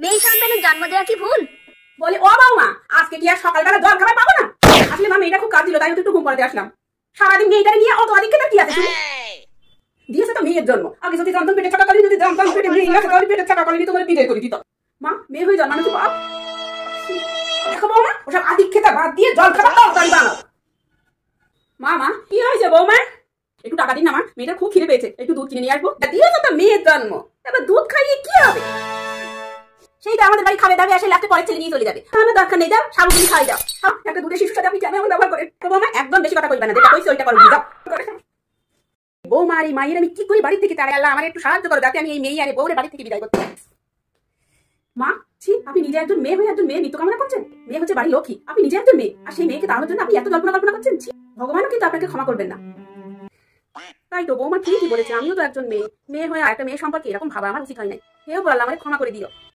মেয়ে সন্তানের জন্ম দেওয়া কি ভুল? বলে ও বৌমা, আজকে কি আর সকালবেলা জল খাবার পাবো না? আসলে মা মেয়েটা খুব কাজ দিল, তাই একটু ঘুম পাড়াতে আসলাম। সারাদিন মেয়েটাকে নিয়ে অত আদিকে কি আছে? দিয়েছে তো মেয়ের জন্ম। আগে যদি জানতাম পেটে থাকাকালীন যদি জানতাম পেটে মেয়ে আছে, তাহলে পেটে থাকাকালীন তোমার বিদায় করে দিত। মা মেয়ে হয়ে জন্মানো কি পাপ? দেখো বৌমা, ওসব আদিক খেতে বাদ দিয়ে জল খাবার তাড়াতাড়ি বানাও। মা কি হয়েছে বৌমা? একটু টাকা দিন না মা, মেয়েটা খুব খিদে পেয়েছে, একটু দুধ কিনে নিয়ে আসবো। দিয়েছে তো মেয়ের জন্ম, এবার দুধ খাইয়ে কি হবে? সেইটা আমাদের বাড়ি খাবে দাবে আসে লাস্টে পরে ছেলে নিয়ে চলে যাবে। আমার দরকার নেই, দাও সাবুগুলি খাই দাও। একটা দুধের শিশুর সাথে আপনি কেন এমন ব্যবহার করেন? তো বৌমা একদম বেশি কথা কইবা না, যেটা কইছি ওইটা করো, দাও। বৌমা আর এই মায়ের আমি কি করি বাড়ি থেকে তাড়াই? আল্লাহ আমার একটু সাহায্য করো, যাতে আমি এই মেয়ে আর বউরে বাড়ি থেকে বিদায় করতে পারি। মা ছি, আপনি নিজে একজন মেয়ে হয়ে একজন মেয়ে মৃত্যু কামনা করছেন? মেয়ে হচ্ছে বাড়ি লক্ষ্মী, আপনি নিজে একজন মেয়ে, আর সেই মেয়েকে তাড়ানোর জন্য আপনি এত কল্পনা করছেন। ভগবানও কিন্তু আপনাকে ক্ষমা করবেন না। তাই তো বৌমা ঠিকই বলেছে, আমিও তো একজন মেয়ে হয়ে একটা মেয়ে সম্পর্কে এরকম ভাবা আমার উচিত হয় নাই। হেও বললাম, আমাকে ক্ষমা করে দিও।